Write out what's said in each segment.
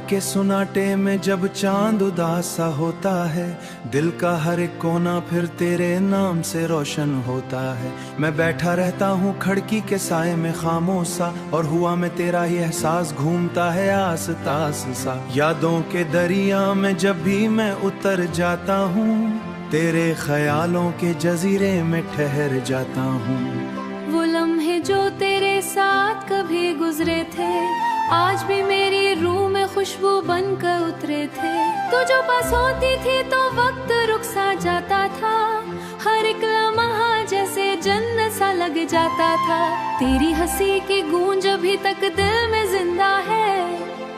के सुनाटे में जब चांद उदास सा होता है, दिल का हर एक कोना फिर तेरे नाम से रोशन होता है। मैं बैठा रहता हूँ खिड़की के साए में खामोश सा, और हुआ में तेरा ही एहसास घूमता है आस पास सा। यादों के दरिया में जब भी मैं उतर जाता हूँ, तेरे ख्यालों के जजीरे में ठहर जाता हूँ। वो लम्हे जो तेरे साथ कभी गुजरे थे, आज भी मेरी रूह में खुशबू बनकर उतरे थे। तू जो पास होती थी तो वक्त रुक सा जाता था, हर एक लम्हा जैसे जन्नत सा लग जाता था। तेरी हंसी की गूंज अभी तक दिल में जिंदा है,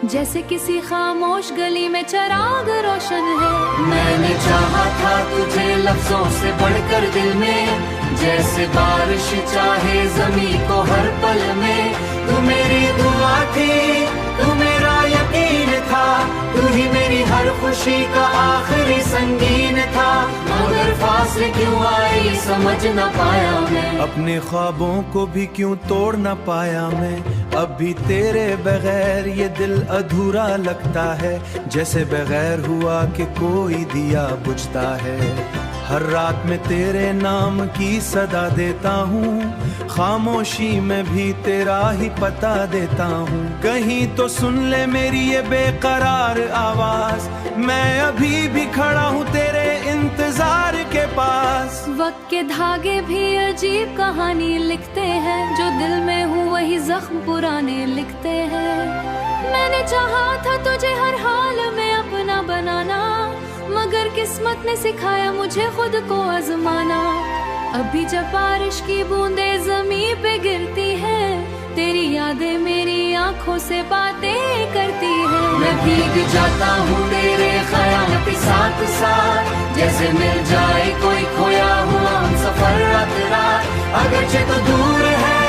जैसे किसी खामोश गली में चिराग रोशन है। मैंने चाहा था तुझे लफ्जों से बढ़कर दिल में, जैसे बारिश चाहे जमी को हर पल में। तू मेरी दुआ थी, तू मेरा यकीन था, तू ही मेरी हर खुशी का आखिरी संगीन था। मगर फासले क्यों आए समझ न पाया मैं, अपने ख्वाबों को भी क्यों तोड़ न पाया मैं। अब भी तेरे बगैर ये दिल अधूरा लगता है, जैसे बगैर हुआ कि कोई दिया बुझता है। हर रात में तेरे नाम की सदा देता हूँ, खामोशी में भी तेरा ही पता देता हूँ। कहीं तो सुन ले मेरी ये बेकरार आवाज, मैं अभी भी खड़ा हूँ तेरे इंतजार के पास। वक्त के धागे भी अजीब कहानी लिखते हैं, जो दिल में हूँ वही जख्म पुराने लिखते हैं। मैंने चाहा था तुझे हर हाल में अपना बनाना, मगर किस्मत ने सिखाया मुझे खुद को आजमाना। अभी जब बारिश की बूंदें जमीन पे गिरती है, तेरी यादें मेरी आंखों से बातें करती है। मैं भीग जाता हूँ तेरे ख्याल के साथ साथ, जैसे मिल जाए कोई खोया हुआ सफर रात रात। अगरचे तो दूर है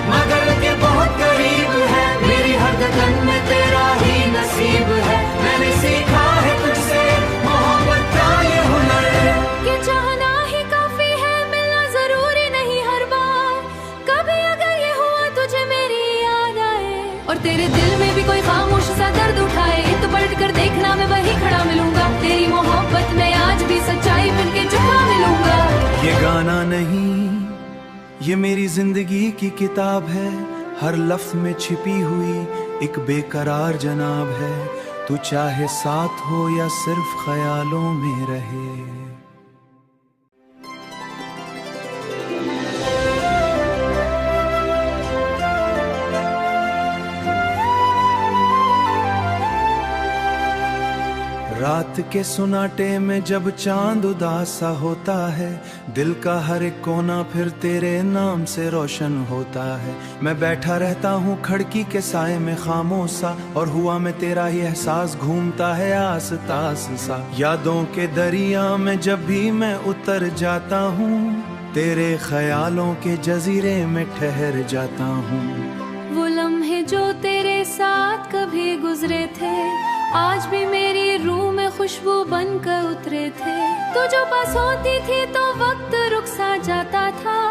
मगर के बहुत करीब है, मेरी हर धड़कन में तेरा ही नसीब है। मैंने सीखा है तुझसे मोहब्बत का ये हुनर, कि चाहना ही काफी है, मिलना जरूरी नहीं हर बार। कभी अगर ये हुआ तुझे मेरी याद आए, और तेरे दिल में भी कोई खामोश सा दर्द उठाए, तो पलट कर देखना मैं वही खड़ा मिलूंगा। तेरी मोहब्बत में आज भी सच्चाई मिलके झुका मिलूंगा। ये गाना नहीं, ये मेरी जिंदगी की किताब है, हर लफ्ज में छिपी हुई एक बेकरार जनाब है। तू चाहे साथ हो या सिर्फ ख्यालों में रहे। रात के सुनाटे में जब चांद उदास सा होता है, दिल का हर एक कोना फिर तेरे नाम से रोशन होता है। मैं बैठा रहता हूँ खिड़की के साए में खामोश सा, और हुआ में तेरा ही एहसास घूमता है आस पास सा। यादों के दरिया में जब भी मैं उतर जाता हूँ, तेरे ख्यालों के जजीरे में ठहर जाता हूँ। वो लम्हे जो तेरे साथ कभी गुजरे थे, आज भी मेरी रूह में खुशबू बनकर उतरे थे। तू जो पास होती थी तो वक्त रुक सा जाता था,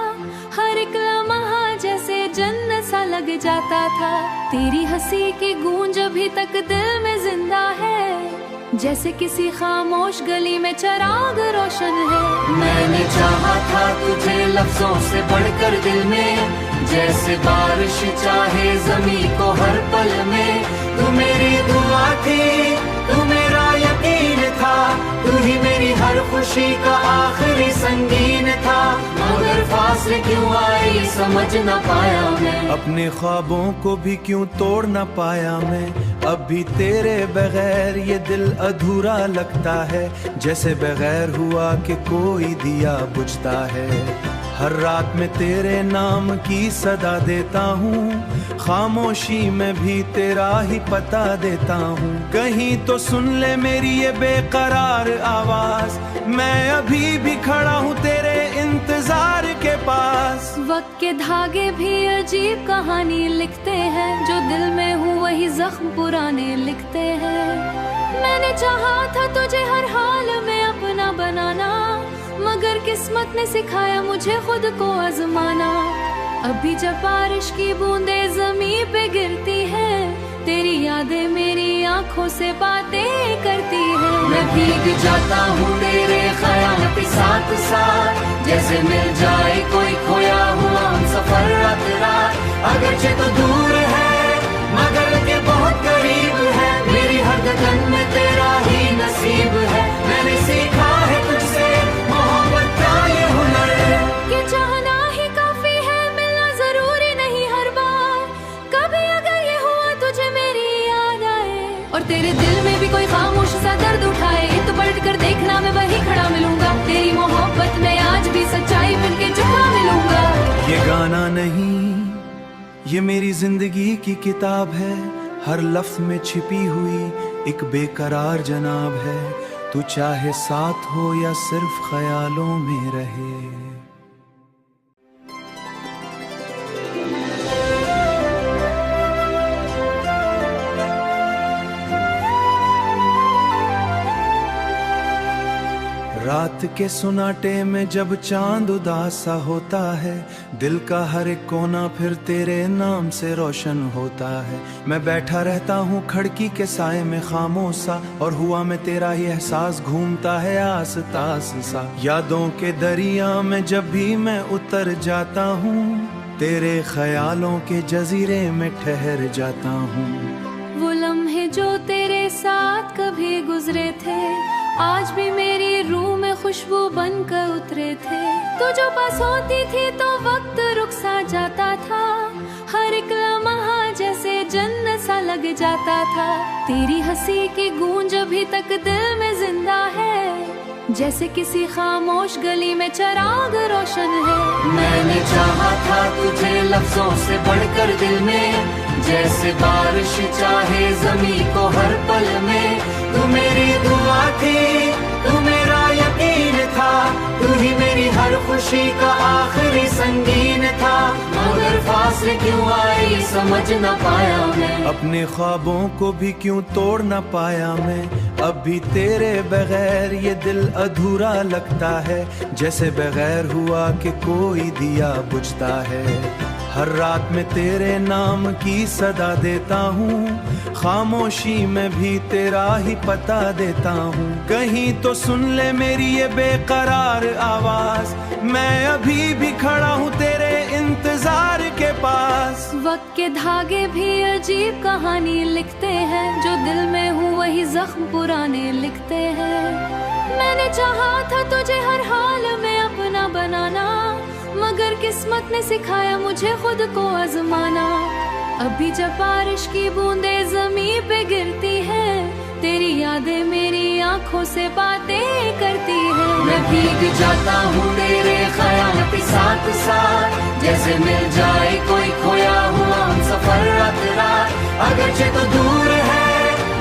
हर एक लम्हा जैसे जन्नत सा लग जाता था। तेरी हंसी की गूंज अभी तक दिल में जिंदा है, जैसे किसी खामोश गली में चिराग रोशन है। मैंने चाहा था तुझे लफ्जों से बढ़कर दिल में, जैसे बारिश चाहे जमी को हर पल में। तू मेरी दुआ थी, तू मेरा यकीन था, तू ही मेरी हर खुशी का आखिरी संगीन था। मगर फासले क्यों आए समझ न पाया मैं, अपने ख्वाबों को भी क्यों तोड़ न पाया मैं। अब भी तेरे बगैर ये दिल अधूरा लगता है, जैसे बगैर हुआ कि कोई दिया बुझता है। हर रात में तेरे नाम की सदा देता हूँ, खामोशी में भी तेरा ही पता देता हूँ। कहीं तो सुन ले मेरी ये बेकरार आवाज, मैं अभी भी खड़ा हूँ तेरे इंतजार के पास। वक्त के धागे भी अजीब कहानी लिखते हैं, जो दिल में हूँ वही जख्म पुराने लिखते हैं। मैंने चाहा था तुझे हर हाल में अपना बनाना, मगर किस्मत ने सिखाया मुझे खुद को आजमाना। अभी जब बारिश की बूंदें जमीन पे गिरती है, तेरी यादें मेरी आंखों से बातें करती है। मैं भीग जाता हूँ तेरे ख्याल के साथ साथ, जैसे मिल जाए कोई खोया हुआ सफर रात रात। अगरचे तो दूर है मगर के बहुत करीब है, मेरी हर धड़कन में तेरा ही नसीब है। मैंने सीखा है तुझसे मोहब्बत का ये हुनर, कि चाहना ही काफी है, मिलना जरूरी नहीं हर बार। कभी अगर ये हुआ तुझे मेरी याद आए और तेरे दिल में भी कोई खामोश सा दर्द उठाए, तो पलट कर देखना मैं वही खड़ा मिलूंगा। तेरी मोहब्बत में आज भी सच्चाई बन के झुका मिलूंगा। ये गाना नहीं, ये मेरी जिंदगी की किताब है, हर लफ्ज में छिपी हुई एक बेकरार जनाब है। तू चाहे साथ हो या सिर्फ ख्यालों में रहे। रात के सुनाटे में जब चांद उदास सा होता है, दिल का हर एक कोना फिर तेरे नाम से रोशन होता है। मैं बैठा रहता हूँ खिड़की के साए में खामोश सा, और हुआ में तेरा ही एहसास घूमता है आस पास सा। यादों के दरिया में जब भी मैं उतर जाता हूँ, तेरे ख्यालों के जजीरे में ठहर जाता हूँ। वो लम्हे जो तेरे साथ कभी गुजरे थे, आज भी मेरी रूह में खुशबू बनकर उतरे थे। तू जो पास होती थी तो वक्त रुक सा जाता था, हर एक लम्हा जैसे जन्नत सा लग जाता था। तेरी हंसी की गूंज अभी तक दिल में जिंदा है, जैसे किसी खामोश गली में चिराग रोशन है। मैंने चाहा था तुझे लफ्जों से बढ़कर दिल में, जैसे बारिश चाहे जमी को हर पल में। तू मेरी दुआ थी, तू मेरा यकीन था, तू ही मेरी हर खुशी का आखिरी संगीन था। मगर फासले क्यों आई समझ न पाया मैं, अपने ख्वाबों को भी क्यों तोड़ न पाया मैं। अब भी तेरे बगैर ये दिल अधूरा लगता है, जैसे बगैर हुआ कि कोई दिया बुझता है। हर रात में तेरे नाम की सदा देता हूँ, खामोशी में भी तेरा ही पता देता हूँ। कहीं तो सुन ले मेरी ये बेकरार आवाज, मैं अभी भी खड़ा हूँ तेरे इंतजार के पास। वक्त के धागे भी अजीब कहानी लिखते हैं, जो दिल में हूँ वही जख्म पुराने लिखते हैं। मैंने चाहा था तुझे हर हाल में अपना बनाना, मगर किस्मत ने सिखाया मुझे खुद को आजमाना। अभी जब बारिश की बूंदें जमीन पे गिरती है, तेरी यादें मेरी आंखों से बातें करती है। मैं भीग जाता हूँ तेरे ख्याल के साथ साथ, जैसे मिल जाए कोई खोया हुआ सफर रात रात। अगरचे तो दूर है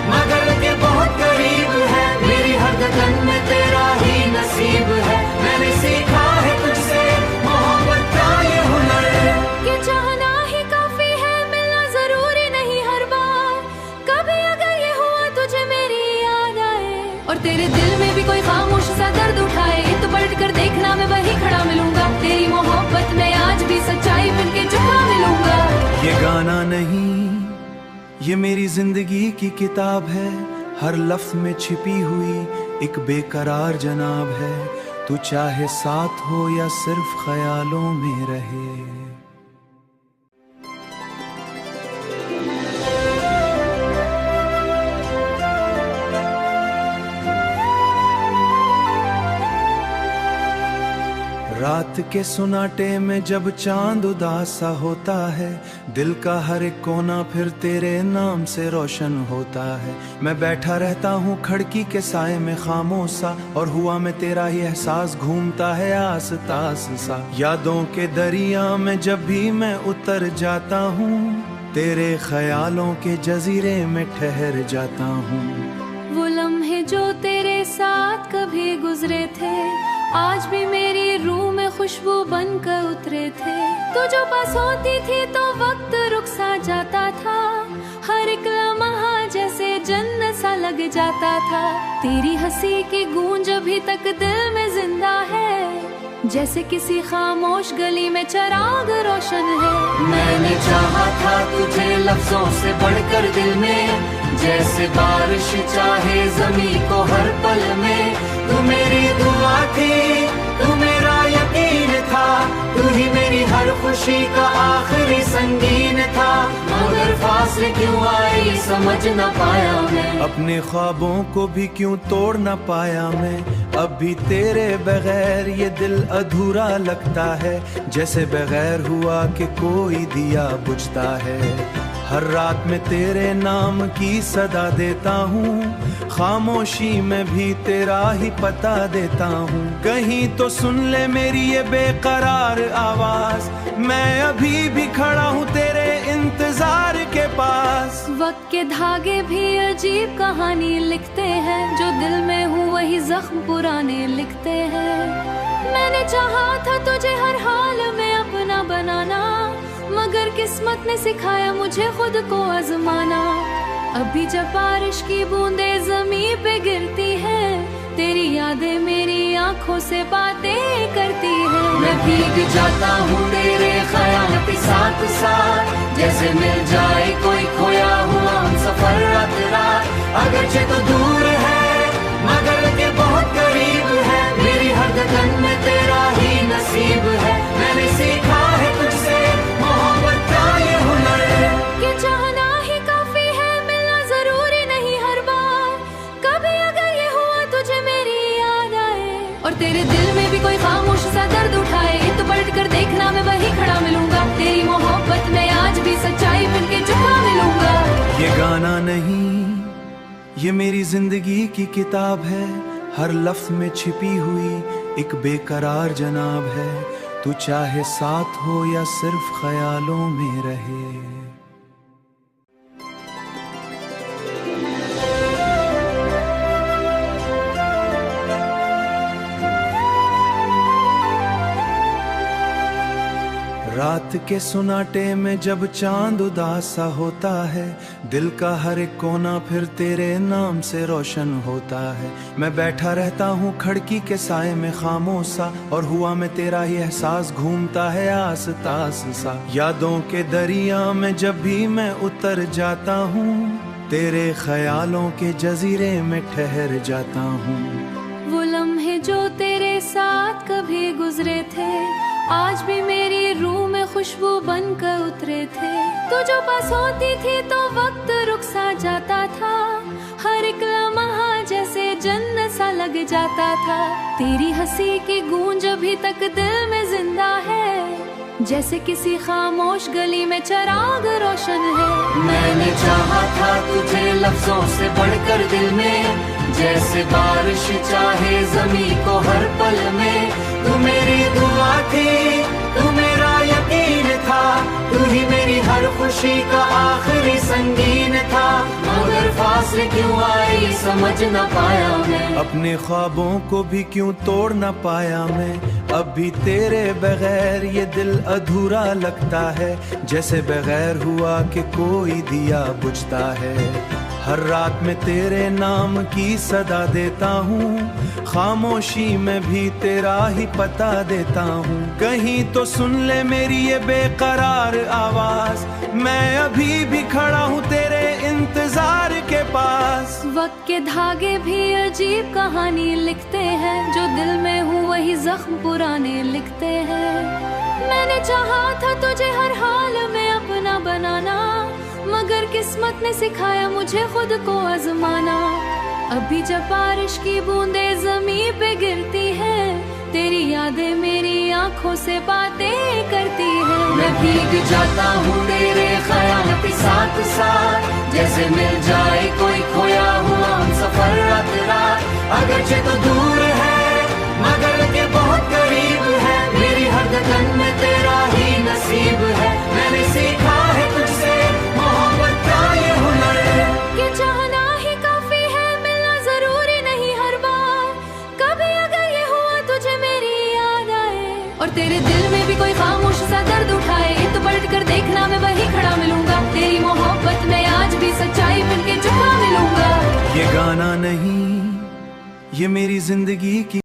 मगर के बहुत करीब है, मेरी हर धड़कन में तेरा ही नसीब है। मैंने सीखा है तुझसे मोहब्बत का ये हुनर, कि चाहना ही काफी है, मिलना जरूरी नहीं हर बार। कभी अगर ये हुआ तुझे मेरी याद आए और तेरे दिल में भी कोई खामोश सा दर्द उठाए, तो पलट कर देखना मैं वही खड़ा मिलूंगा। तेरी मोहब्बत में आज भी सच्चाई बन के झुका मिलूंगा। ये गाना नहीं, ये मेरी जिंदगी की किताब है, हर लफ्ज में छिपी हुई एक बेकरार जनाब है। तू चाहे साथ हो या सिर्फ ख्यालों में रहे। रात के सुनाटे में जब चांद उदास सा होता है, दिल का हर एक कोना फिर तेरे नाम से रोशन होता है। मैं बैठा रहता हूँ खिड़की के साए में खामोश सा, और हुआ में तेरा ही एहसास घूमता है आस पास सा। यादों के दरिया में जब भी मैं उतर जाता हूँ, तेरे ख्यालों के जजीरे में ठहर जाता हूँ। वो लम्हे जो तेरे साथ कभी गुजरे थे, आज भी मेरी रूह में खुशबू बनकर उतरे थे। तू जो पास होती थी तो वक्त रुक सा जाता था, हर एक लम्हा जैसे जन्नत सा लग जाता था। तेरी हंसी की गूंज अभी तक दिल में जिंदा है, जैसे किसी खामोश गली में चिराग रोशन है। मैंने चाहा था तुझे लफ्जों से बढ़कर दिल में, जैसे बारिश चाहे जमी को हर पल में। तू मेरी दुआ थी, तू मेरा यकीन था, तू ही मेरी हर खुशी का आखिरी संगीन था। मगर फासले क्यों आई समझ न पाया मैं, अपने ख्वाबों को भी क्यों तोड़ न पाया मैं। अब भी तेरे बगैर ये दिल अधूरा लगता है, जैसे बगैर हुआ कि कोई दिया बुझता है। हर रात में तेरे नाम की सदा देता हूँ, खामोशी में भी तेरा ही पता देता हूँ। कहीं तो सुन ले मेरी ये बेकरार आवाज, मैं अभी भी खड़ा हूँ तेरे इंतजार के पास। वक्त के धागे भी अजीब कहानी लिखते हैं, जो दिल में हूँ वही जख्म पुराने लिखते हैं। मैंने चाहा था तुझे हर हाल में अपना बनाना, मगर किस्मत ने सिखाया मुझे खुद को आजमाना। अभी जब बारिश की बूंदें जमीन पे गिरती हैं, तेरी यादें मेरी आंखों से बातें करती हैं। मैं भीग जाता हूँ तेरे ख्याल के साथ साथ, जैसे मिल जाए कोई खोया हुआ हम सफर रात रात। अगरचे तो दूर है मगर के बहुत करीब है, मेरी हर धड़कन में तेरा ही नसीब है। मैंने सीखा है तुझसे मोहब्बत का ये हुनर, कि चाहना ही काफी है, मिलना जरूरी नहीं हर बार। कभी अगर ये हुआ तुझे मेरी याद आए, और तेरे दिल में भी कोई खामोश सा दर्द उठाए, तो पलट कर देखना मैं वही खड़ा मिलूंगा। तेरी मोहब्बत में आज भी सच्चाई मिलके झुका मिलूंगा। ये गाना नहीं, ये मेरी जिंदगी की किताब है, हर लफ्ज में छिपी हुई एक बेकरार जनाब है। तू चाहे साथ हो या सिर्फ ख्यालों में रहे। रात के सुनाटे में जब चांद उदास सा होता है, दिल का हर एक कोना फिर तेरे नाम से रोशन होता है। मैं बैठा रहता हूँ खिड़की के साए में खामोश सा, और हुआ में तेरा ही एहसास घूमता है आस पास सा। यादों के दरिया में जब भी मैं उतर जाता हूँ, तेरे ख्यालों के जजीरे में ठहर जाता हूँ। वो लम्हे जो तेरे साथ कभी गुजरे थे, आज भी मेरी रूह में खुशबू बनकर उतरे थे। तू जो पास होती थी तो वक्त रुक सा जाता था, हर एक लम्हा जैसे जन्नत सा लग जाता था। तेरी हंसी की गूंज अभी तक दिल में जिंदा है, जैसे किसी खामोश गली में चिराग रोशन है। मैंने चाहा था तुझे लफ्जों से बढ़कर दिल में, जैसे बारिश चाहे जमी को हर पल में। तू मेरी दुआ थी, तू मेरा यकीन था, तू ही मेरी हर खुशी का आखिरी संगीन था। मगर फासले क्यों आई समझ न पाया मैं, अपने ख्वाबों को भी क्यों तोड़ न पाया मैं। अब भी तेरे बगैर ये दिल अधूरा लगता है, जैसे बगैर हुआ कि कोई दिया बुझता है। हर रात में तेरे नाम की सदा देता हूँ, खामोशी में भी तेरा ही पता देता हूँ। कहीं तो सुन ले मेरी ये बेकरार आवाज, मैं अभी भी खड़ा हूँ तेरे इंतजार के पास। वक्त के धागे भी अजीब कहानी लिखते हैं, जो दिल में हूँ वही जख्म पुराने लिखते हैं। मैंने चाहा था तुझे हर हाल में अपना बनाना, मगर किस्मत ने सिखाया मुझे खुद को आजमाना। अभी जब बारिश की बूंदें जमीन पे गिरती हैं, तेरी यादें मेरी आंखों से बातें करती हैं। मैं भीग जाता हूँ तेरे ख्याल के साथ साथ, जैसे मिल जाए कोई खोया हुआ हम सफर रात रात। अगरचे तो दूर है मगर के बहुत करीब है, मेरी हर धड़कन में तेरा ही नसीब है। मैंने सीखा है तुझसे मोहब्बत का ये हुनर, कि चाहना ही काफी है, मिलना जरूरी नहीं हर बार। कभी अगर ये हुआ तुझे मेरी याद आए, और तेरे दिल में भी कोई खामोश सा दर्द उठाए, तो पलट कर देखना मैं वही खड़ा मिलूंगा। तेरी मोहब्बत में आज भी सच्चाई मिलके झुका मिलूंगा। ये गाना नहीं, ये मेरी जिंदगी की